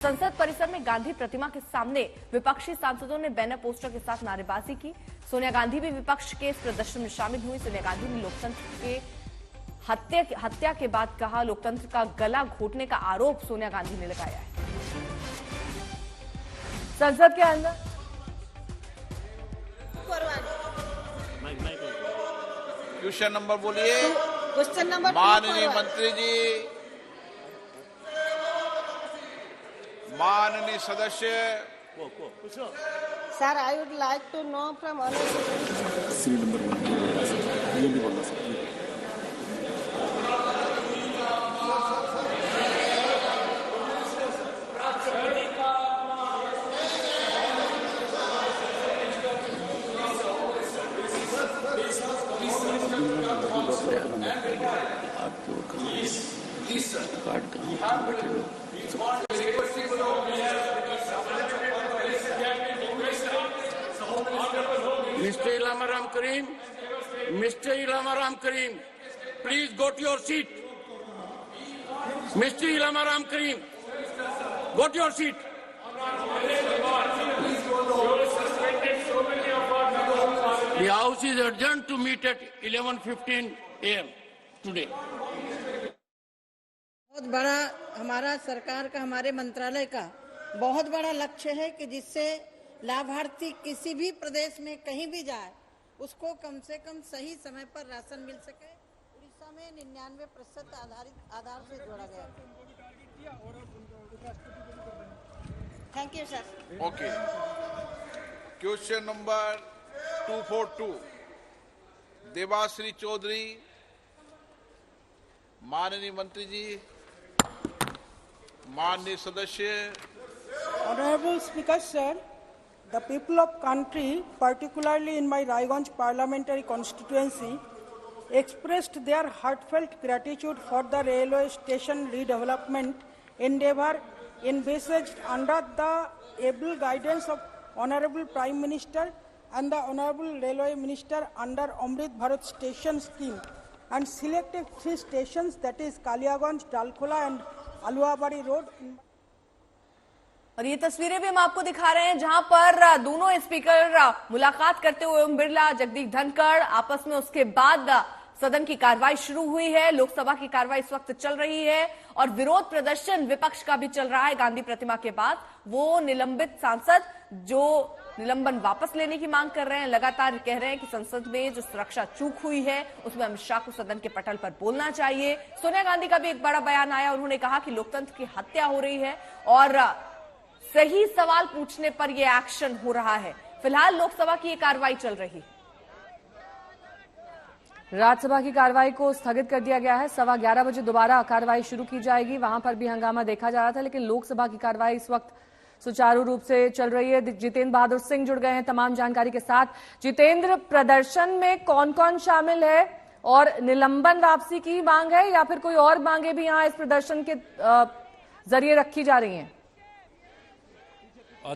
संसद परिसर में गांधी प्रतिमा के सामने विपक्षी सांसदों ने बैनर पोस्टर के साथ नारेबाजी की। सोनिया गांधी भी विपक्ष के इस प्रदर्शन में शामिल हुई। सोनिया गांधी ने लोकतंत्र के हत्या के बाद कहा, लोकतंत्र का गला घोटने का आरोप सोनिया गांधी ने लगाया है। संसद के अंदर क्वेश्चन नंबर बोलिए। क्वेश्चन नंबर माननीय मंत्री जी, माननीय सदस्य। Sir, I would like to know from Mr. Ilham Karim, please go to your seat. Mr. Ilham Karim, go to your seat. The House is adjourned to meet at 11:15 a.m. today. बहुत बड़ा हमारा सरकार का, हमारे मंत्रालय का बहुत बड़ा लक्ष्य है कि जिससे लाभार्थी किसी भी प्रदेश में कहीं भी जाए उसको कम से कम सही समय पर राशन मिल सके। उड़ीसा में 99% आधार से जोड़ा गया। Thank you sir. Okay, question number 242 Debashree Chaudhary. माननीय मंत्री जी, माननीय सदस्य। Honorable Speaker, sir, the people of country, particularly in my Raiganj parliamentary constituency, expressed their heartfelt gratitude for the railway station redevelopment endeavour envisaged under the able guidance of Honorable Prime Minister and the Honorable Railway Minister under Amrit Bharat Station Scheme, and selected 3 stations, that is Kaliaganj, Dalkola and Aluabari Road. और ये तस्वीरें भी हम आपको दिखा रहे हैं जहां पर दोनों स्पीकर मुलाकात करते हुए ओम बिरला, जगदीप धनखड़ आपस में, उसके बाद सदन की कार्रवाई शुरू हुई है। लोकसभा की कार्रवाई इस वक्त चल रही है और विरोध प्रदर्शन विपक्ष का भी चल रहा है। गांधी प्रतिमा के बाद वो निलंबित सांसद जो निलंबन वापस लेने की मांग कर रहे हैं, लगातार कह रहे हैं कि संसद में जो सुरक्षा चूक हुई है उसमें अमित शाह को सदन के पटल पर बोलना चाहिए। सोनिया गांधी का भी एक बड़ा बयान आया, उन्होंने कहा कि लोकतंत्र की हत्या हो रही है और सही सवाल पूछने पर यह एक्शन हो रहा है। फिलहाल लोकसभा की ये कार्रवाई चल रही है। राज्यसभा की कार्रवाई को स्थगित कर दिया गया है। 11:15 बजे दोबारा कार्रवाई शुरू की जाएगी। वहां पर भी हंगामा देखा जा रहा था, लेकिन लोकसभा की कार्रवाई इस वक्त सुचारू रूप से चल रही है। जितेंद्र बहादुर सिंह जुड़ गए हैं तमाम जानकारी के साथ। जितेंद्र, प्रदर्शन में कौन कौन शामिल है और निलंबन वापसी की मांग है या फिर कोई और मांगे भी यहाँ इस प्रदर्शन के जरिए रखी जा रही हैं?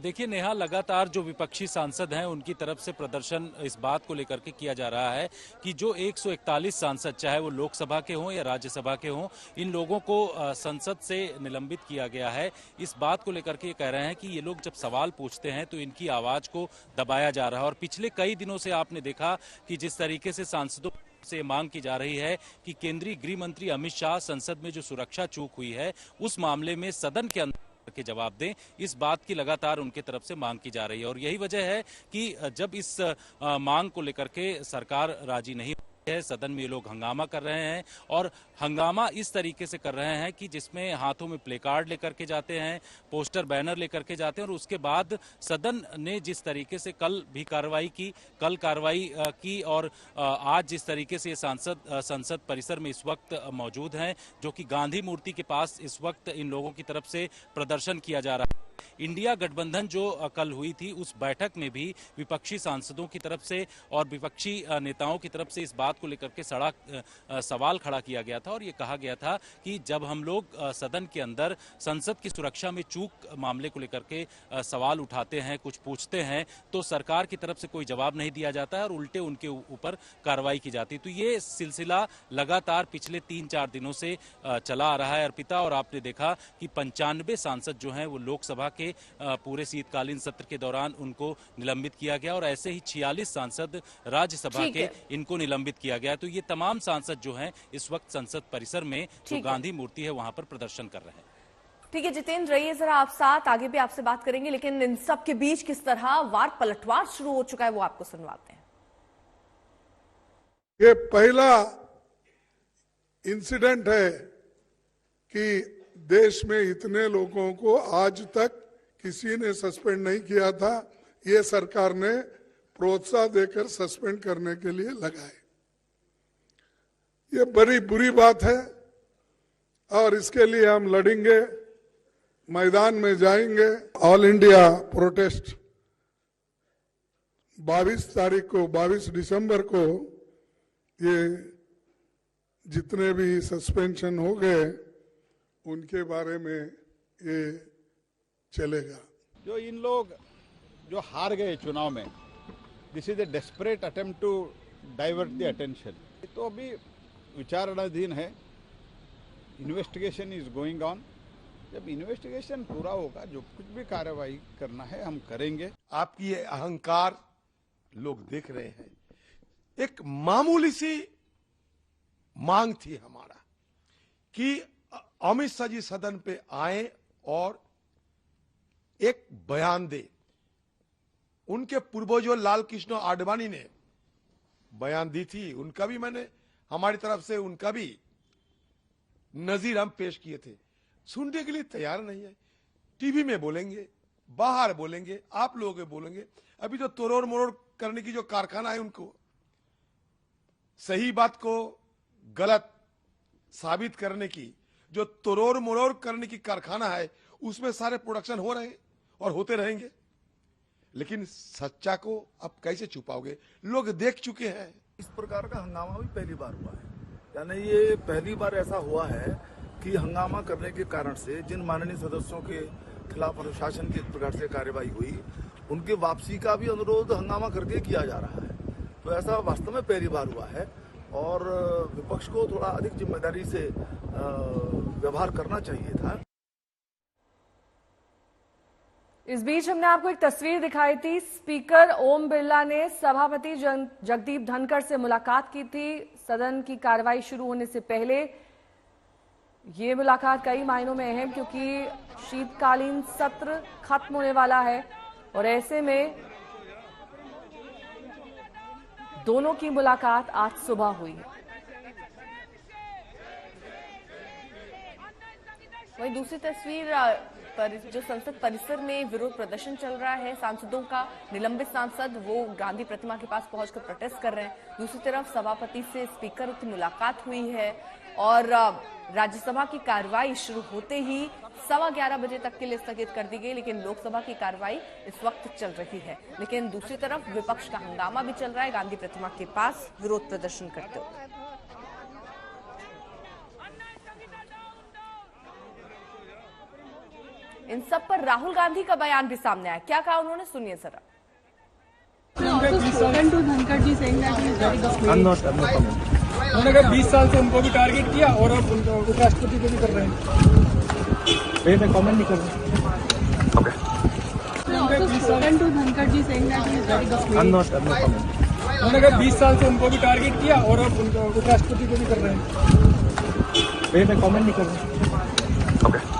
देखिए नेहा, लगातार जो विपक्षी सांसद हैं उनकी तरफ से प्रदर्शन इस बात को लेकर के किया जा रहा है कि जो 141 सांसद, चाहे वो लोकसभा के हों या राज्यसभा के हों, इन लोगों को संसद से निलंबित किया गया है। इस बात को लेकर के कह रहे हैं कि ये लोग जब सवाल पूछते हैं तो इनकी आवाज को दबाया जा रहा है। और पिछले कई दिनों से आपने देखा कि जिस तरीके से सांसदों से मांग की जा रही है कि केंद्रीय गृह मंत्री अमित शाह संसद में जो सुरक्षा चूक हुई है उस मामले में सदन के अंदर के जवाब दें, इस बात की लगातार उनके तरफ से मांग की जा रही है। और यही वजह है कि जब इस मांग को लेकर के सरकार राजी नहीं है, सदन में ये लोग हंगामा कर रहे हैं और हंगामा इस तरीके से कर रहे हैं कि जिसमें हाथों में प्ले कार्ड लेकर के जाते हैं, पोस्टर बैनर लेकर के जाते हैं। और उसके बाद सदन ने जिस तरीके से कल भी कार्रवाई की और आज जिस तरीके से ये सांसद संसद परिसर में इस वक्त मौजूद हैं, जो कि गांधी मूर्ति के पास इस वक्त इन लोगों की तरफ से प्रदर्शन किया जा रहा है। इंडिया गठबंधन जो कल हुई थी उस बैठक में भी विपक्षी सांसदों की तरफ से और विपक्षी नेताओं की तरफ से इस बात को लेकर के सवाल खड़ा किया गया था और ये कहा गया था कि जब हम लोग सदन के अंदर संसद की सुरक्षा में चूक मामले को लेकर के सवाल उठाते हैं, कुछ पूछते हैं, तो सरकार की तरफ से कोई जवाब नहीं दिया जाता है और उल्टे उनके ऊपर कार्रवाई की जाती है। तो ये सिलसिला लगातार पिछले 3-4 दिनों से चला आ रहा है अर्पिता, और आपने देखा कि 95 सांसद जो हैं वो लोकसभा के पूरे शीतकालीन सत्र के दौरान उनको निलंबित किया गया और ऐसे ही 46 सांसद राज्यसभा के इनको निलंबित किया गया। तो ये तमाम सांसद जो हैं इस वक्त संसद परिसर में जो गांधी मूर्ति है वहां पर प्रदर्शन कर रहे हैं। ठीक है जितेंद्र, रहिए जरा आप साथ, आगे भी आपसे बात करेंगे, लेकिन इन सब के बीच किस तरह वार पलटवार शुरू हो चुका है वो आपको सुनवाते हैं। ये पहला इंसिडेंट है कि देश में इतने लोगों को आज तक किसी ने सस्पेंड नहीं किया था। ये सरकार ने प्रोत्साहन देकर सस्पेंड करने के लिए लगाए। ये बड़ी बुरी बात है और इसके लिए हम लड़ेंगे, मैदान में जाएंगे। ऑल इंडिया प्रोटेस्ट 22 दिसंबर को ये जितने भी सस्पेंशन हो गए उनके बारे में ये चलेगा। जो इन लोग जो हार गए चुनाव में, this is a desperate attempt to divert the attention. तो अभी विचारणाधीन है, इन्वेस्टिगेशन इज गोइंग ऑन। जब इन्वेस्टिगेशन पूरा होगा, जो कुछ भी कार्रवाई करना है हम करेंगे। आपकी ये अहंकार लोग देख रहे हैं। एक मामूली सी मांग थी हमारा कि अमित शाह जी सदन पे आए और एक बयान दे। उनके पूर्वजों लाल कृष्ण आडवाणी ने बयान दी थी, उनका भी मैंने हमारी तरफ से उनका भी नजीर हम पेश किए थे। सुनने के लिए तैयार नहीं है। टीवी में बोलेंगे, बाहर बोलेंगे, आप लोगों के बोलेंगे। अभी तो तोड़ मरोड़ करने की जो कारखाना है, उनको सही बात को गलत साबित करने की जो तोड़ मरोड़ करने की कारखाना है, उसमें सारे प्रोडक्शन हो रहे हैं और होते रहेंगे। लेकिन सच्चा को अब कैसे छुपाओगे? लोग देख चुके हैं। इस प्रकार का हंगामा भी पहली बार हुआ है, यानी ये पहली बार ऐसा हुआ है कि हंगामा करने के कारण से जिन माननीय सदस्यों के खिलाफ अनुशासन की इस प्रकार से कार्रवाई हुई, उनके वापसी का भी अनुरोध हंगामा करके किया जा रहा है। तो ऐसा वास्तव में पहली बार हुआ है और विपक्ष को थोड़ा अधिक जिम्मेदारी से व्यवहार करना चाहिए था। इस बीच हमने आपको एक तस्वीर दिखाई थी। स्पीकर ओम बिरला ने सभापति जगदीप धनखड़ से मुलाकात की थी सदन की कार्रवाई शुरू होने से पहले। ये मुलाकात कई मायनों में अहम, क्योंकि शीतकालीन सत्र खत्म होने वाला है और ऐसे में दोनों की मुलाकात आज सुबह हुई है। वहीं दूसरी तस्वीर पर जो संसद परिसर में विरोध प्रदर्शन चल रहा है सांसदों का, निलंबित सांसद वो गांधी प्रतिमा के पास पहुंचकर प्रोटेस्ट कर रहे हैं। दूसरी तरफ सभापति से स्पीकर की मुलाकात हुई है और राज्यसभा की कार्रवाई शुरू होते ही 11:15 बजे तक के लिए स्थगित कर दी गई, लेकिन लोकसभा की कार्रवाई इस वक्त चल रही है। लेकिन दूसरी तरफ विपक्ष का हंगामा भी चल रहा है गांधी प्रतिमा के पास विरोध प्रदर्शन करते हुए। इन सब पर राहुल गांधी का बयान भी सामने आया। क्या कहा उन्होंने, सुनिए जरा। उन्होंने कहा 20 साल से उनको भी टारगेट किया और अब उनको उपराष्ट्रपति को भी कर रहे हैं। मैं कमेंट नहीं कर रहा। उन्होंने कहा 20 साल से उनको भी टारगेट किया और अब उनको उपराष्ट्रपति को भी कर रहे हैं। मैं कमेंट नहीं कर रहा।